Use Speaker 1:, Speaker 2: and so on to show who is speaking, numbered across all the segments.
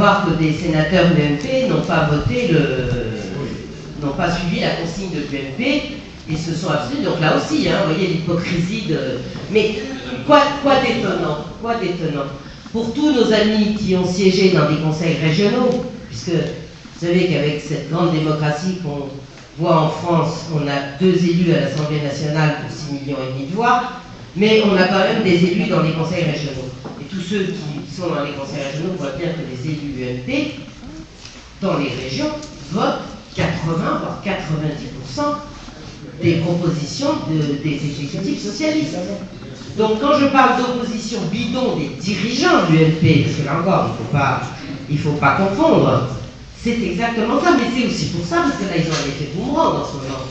Speaker 1: savoir que des sénateurs de l'UMP n'ont pas n'ont pas suivi la consigne de l'UMP et se sont abstenus. Donc là aussi, hein, vous voyez l'hypocrisie de... Mais quoi d'étonnant, pour tous nos amis qui ont siégé dans des conseils régionaux, puisque vous savez qu'avec cette grande démocratie qu'on voit en France, on a 2 élus à l'Assemblée nationale pour 6,5 millions de voix, mais on a quand même des élus dans les conseils régionaux. Et tous ceux qui sont dans les conseils régionaux voient bien que les élus UMP, dans les régions, votent 80 voire 90% des propositions des exécutifs socialistes. Donc quand je parle d'opposition bidon des dirigeants de l'UMP, parce que là encore, il ne faut pas confondre, c'est exactement ça, mais c'est aussi pour ça, parce que là ils ont un effet boomerang en ce moment.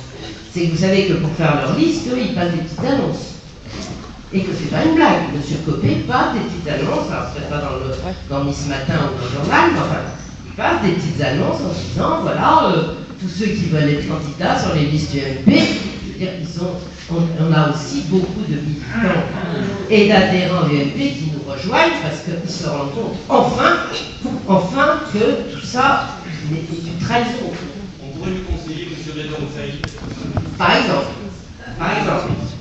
Speaker 1: C'est que vous savez que pour faire leur liste, eux, ils passent des petites annonces. Et que c'est pas une blague. Monsieur Copé passe des petites annonces, alors peut-être pas dans Miss Matin ou dans le journal, mais enfin, il passe des petites annonces en disant, voilà, tous ceux qui veulent être candidats sur les listes du MP, je veux dire, on a aussi beaucoup de militants et d'adhérents du MP qui nous rejoignent parce qu'ils se rendent compte, enfin, que tout ça est une trahison.
Speaker 2: On pourrait lui conseiller M. Bédon Saïd.
Speaker 1: Par exemple.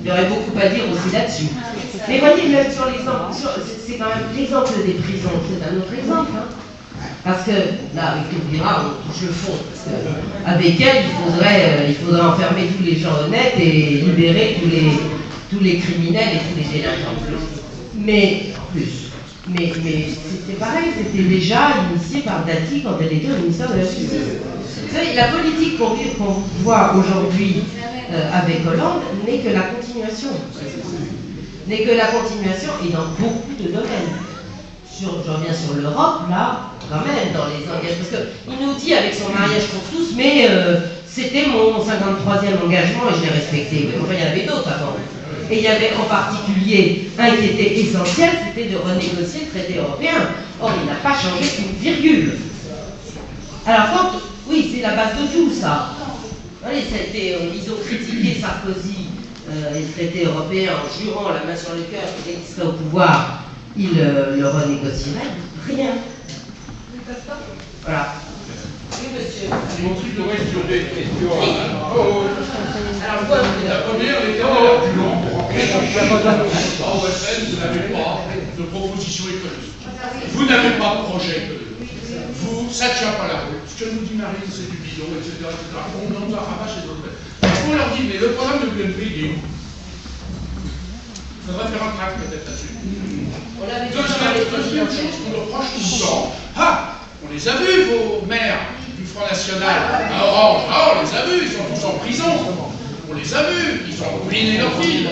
Speaker 1: Il y aurait beaucoup à dire aussi là-dessus. Mais voyez, même sur l'exemple, c'est quand même l'exemple des prisons, c'est un autre exemple. Hein. Parce que, là, avec Ouvira, on touche le fond. Parce qu'avec elle, il faudrait enfermer tous les gens honnêtes et libérer tous les criminels et tous les délinquants. Mais c'était pareil, c'était déjà initié par Dati quand elle était au ministère de la Justice. Vous savez, la politique qu'on voit aujourd'hui avec Hollande n'est que la continuation. Et dans beaucoup de domaines. Je reviens sur l'Europe, là, quand même, dans les engagements. Parce qu'il nous dit avec son mariage pour tous, mais c'était mon 53e engagement et je l'ai respecté. Mais enfin, il y en avait d'autres avant. Et il y avait en particulier un qui était essentiel, c'était de renégocier le traité européen. Or, il n'a pas changé une virgule. Alors, oui, c'est la base de tout, ça. Allez, ils ont critiqué Sarkozy et le traité européen en jurant la main sur le cœur que dès qu'il serait au pouvoir, il le renégocierait. Rien. Voilà. Oui, monsieur.
Speaker 2: Mon truc aurait sur des questions.
Speaker 1: Alors, quoi,
Speaker 2: la première, les carrières du long pour rentrer dans le OSN, vous n'avez pas de proposition économique. Vous n'avez pas de projet économique. Ça ne tient pas la route. Ce que nous dit Marine, c'est du bidon, etc. On nous en rabâche les autres. On leur dit, mais le programme de l'UMP, il est où? Il faudrait faire un tract peut-être là-dessus. Deuxième chose qu'on nous reproche tout le temps. On les a vus, vos maires du Front National à Orange. On les a vus, ils sont tous en prison. On les a vus, ils ont ruiné leur ville.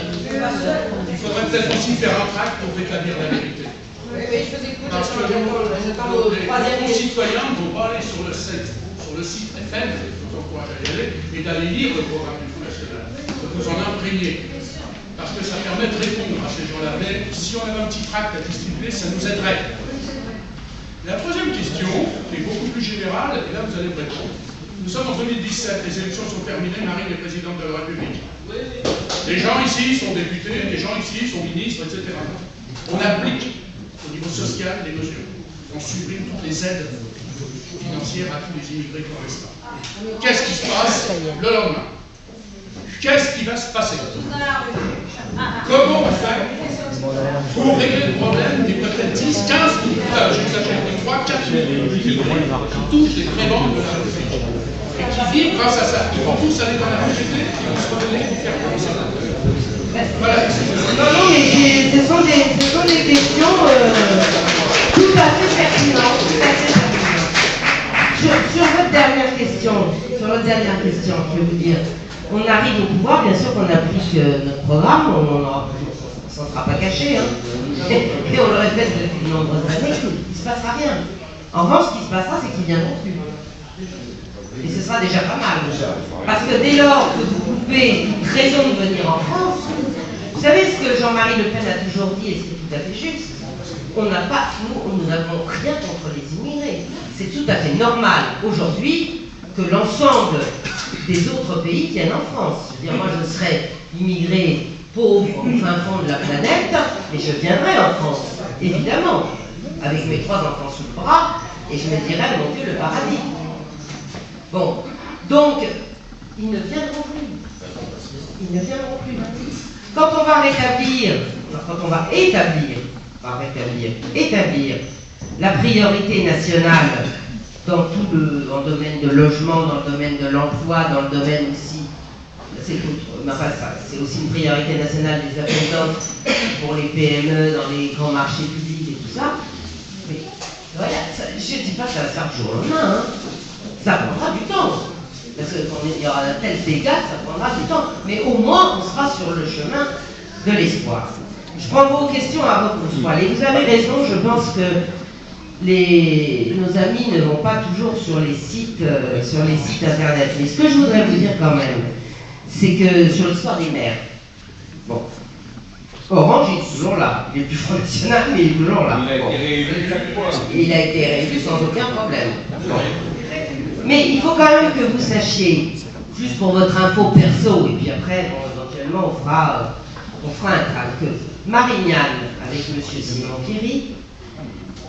Speaker 2: Il faudrait peut-être aussi faire un tract pour rétablir la vérité.
Speaker 1: Oui, je vous écoute.
Speaker 2: Parce que les citoyens ne vont pas aller sur le site FM, je vous encourage à y aller, et d'aller lire le programme du Front National. De vous en imprégner. Parce que ça permet de répondre à ces gens-là. Mais si on avait un petit tract à distribuer, ça nous aiderait. La troisième question, qui est beaucoup plus générale, et là vous allez me répondre. Nous sommes en 2017, les élections sont terminées, Marine est présidente de la République. Les gens ici sont députés, les gens ici sont ministres, etc. On applique au niveau social des mesures. On supprime toutes les aides financières à tous les immigrés clandestins. Qu'est-ce qui se passe le lendemain? Qu'est-ce qui va se passer? Comment on fait pour régler le problème des peut-être 10, 15 000, j'exagère, 3, 4 000 immigrés qui touchent les prébendes de la République et qui vivent grâce à ça? Ils vont tous aller dans la RGT et vont se rebeller et faire comme ça. Voilà.
Speaker 1: Non, mais ce sont des questions tout à fait pertinentes. Sur votre dernière question, je vais vous dire, on arrive au pouvoir, bien sûr qu'on applique notre programme, on ne s'en sera pas caché, hein. Et on le répète depuis de nombreuses années, il ne se passera rien. En revanche, ce qui se passera, c'est qu'ils viendront plus. Et ce sera déjà pas mal. Parce que dès lors que vous coupez toute raison de venir en France, vous savez ce que Jean-Marie Le Pen a toujours dit, et c'est tout à fait juste, nous n'avons rien contre les immigrés. C'est tout à fait normal aujourd'hui que l'ensemble des autres pays viennent en France. Je veux dire, moi je serais immigré pauvre au fin fond de la planète, mais je viendrai en France, évidemment, avec mes 3 enfants sous le bras, Et je me dirais, mon Dieu, le paradis. Bon, donc, ils ne viendront plus. Ils ne viendront plus. Quand on va établir la priorité nationale dans tout en domaine de logement, dans le domaine de l'emploi, dans le domaine aussi, c'est aussi une priorité nationale des appels d'offres pour les PME, dans les grands marchés publics et tout ça. Mais voilà, je ne dis pas que ça va se faire du jour au lendemain, hein. Ça prendra du temps. Parce qu'il y aura un tel dégât, ça prendra du temps. Mais au moins, on sera sur le chemin de l'espoir. Je prends vos questions à votre et vous avez raison, je pense que nos amis ne vont pas toujours sur les sites internet. Mais ce que je voudrais vous dire quand même, c'est que sur l'histoire des maires, bon, Orange est toujours là. Il est plus Front National, mais il est toujours là.
Speaker 3: Il a été réélu chaque fois.
Speaker 1: Il a été réélu sans aucun problème. Bon. Mais il faut quand même que vous sachiez, juste pour votre info perso, et puis après, bon, éventuellement, on fera un train, que Marignane, avec M. Simon Kéry,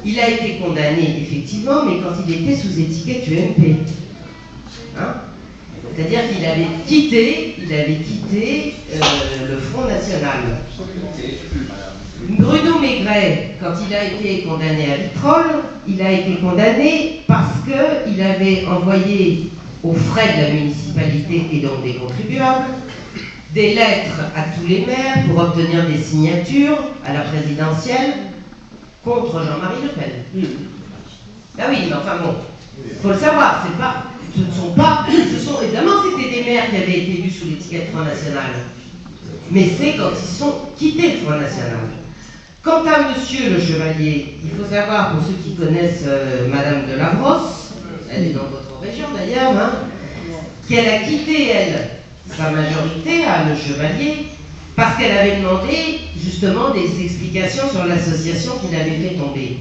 Speaker 1: il a été condamné, effectivement, mais quand il était sous étiquette UMP. Hein? C'est-à-dire qu'il avait quitté le Front National. Bruno Maigret, quand il a été condamné à Vitrolles, il a été condamné parce qu'il avait envoyé aux frais de la municipalité et donc des contribuables des lettres à tous les maires pour obtenir des signatures à la présidentielle contre Jean-Marie Le Pen. Ah oui, mais enfin bon, il faut le savoir, ce sont évidemment c'était des maires qui avaient été élus sous l'étiquette Front National, mais c'est quand ils sont quittés le Front National. Quant à Monsieur le Chevalier, il faut savoir, pour ceux qui connaissent Madame de Lavrosse, elle est dans votre région d'ailleurs, hein, qu'elle a quitté, elle, sa majorité à le Chevalier, parce qu'elle avait demandé justement des explications sur l'association qui l'avait fait tomber.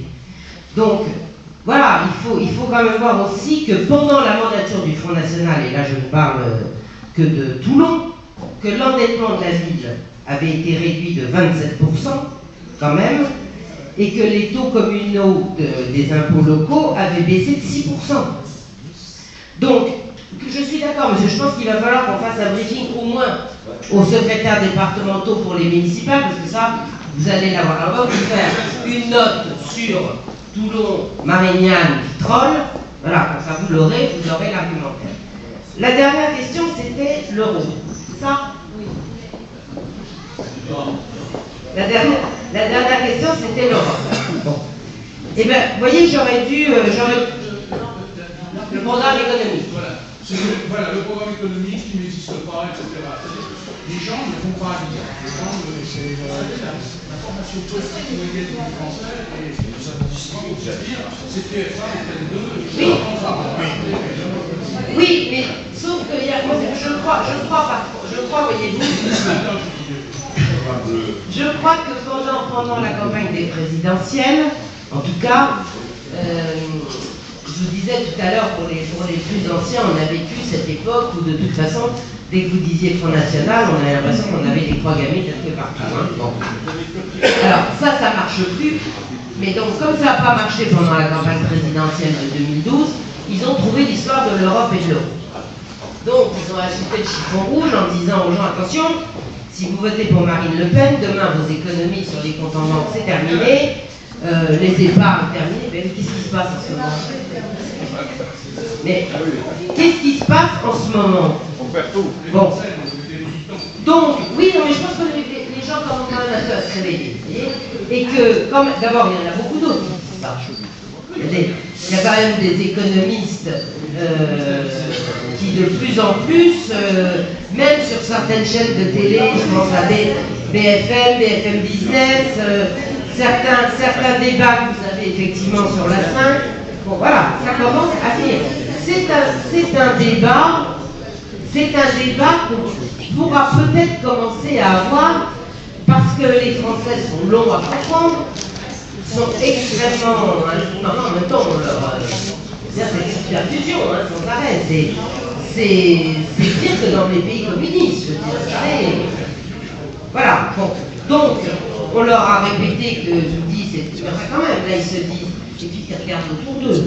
Speaker 1: Donc, voilà, il faut quand même voir aussi que pendant la mandature du Front National, et là je ne parle que de Toulon, que l'endettement de la ville avait été réduit de 27%, quand même, et que les taux communaux des impôts locaux avaient baissé de 6%. Donc, je suis d'accord, monsieur, je pense qu'il va falloir qu'on fasse un briefing au moins aux secrétaires départementaux pour les municipales, parce que ça, vous allez l'avoir. Alors, on va vous faire une note sur Toulon, Marignane, Vitrolles, voilà, comme ça vous l'aurez l'argumentaire. La dernière question, c'était l'euro. Ça? Oui. La dernière question, c'était l'Europe. Bon. Eh bien, vous voyez, j'aurais dû... le programme économique.
Speaker 2: Voilà, le programme économique qui n'existe pas, etc. Les gens ne font pas lire. Les gens, c'est l'information politique moyenne du français, et ça ne dit pas vous dire, c'est TF1 et TF2.
Speaker 1: Oui, mais sauf que je crois, voyez-vous, je crois que pendant la campagne des présidentielles, en tout cas, je vous disais tout à l'heure, pour les plus anciens, on a vécu cette époque où de toute façon, dès que vous disiez Front National, on avait l'impression qu'on avait les croix gammées quelque partout. Hein. Bon. Alors ça marche plus, mais donc comme ça n'a pas marché pendant la campagne présidentielle de 2012, ils ont trouvé l'histoire de l'Europe et de l'euro. Donc ils ont ajouté le chiffon rouge en disant aux gens, attention, si vous votez pour Marine Le Pen, demain vos économies sur les comptes en banque c'est terminé, les épargnes terminées, mais qu'est-ce qui se passe en ce moment? Mais qu'est-ce qui se passe en ce moment?
Speaker 3: On perd tout.
Speaker 1: Bon. Donc, oui, non, mais je pense que les gens commencent quand même un peu à se réveiller. Et que, d'abord, il y en a beaucoup d'autres qui disent ça. Il y a quand même des économistes qui, de plus en plus, même sur certaines chaînes de télé, je pense à BFM Business, certains débats que vous avez effectivement sur la 5, bon voilà, ça commence à venir. C'est un débat qu'on pourra peut-être commencer à avoir parce que les Français sont longs à comprendre, sont extrêmement... en même temps, c'est une superfusion, sans arrêt. C'est pire que dans les pays communistes, je veux dire. Voilà, bon. Donc, on leur a répété que, je vous dis, c'est quand même, là ils se disent, et puis qu'ils regardent autour d'eux.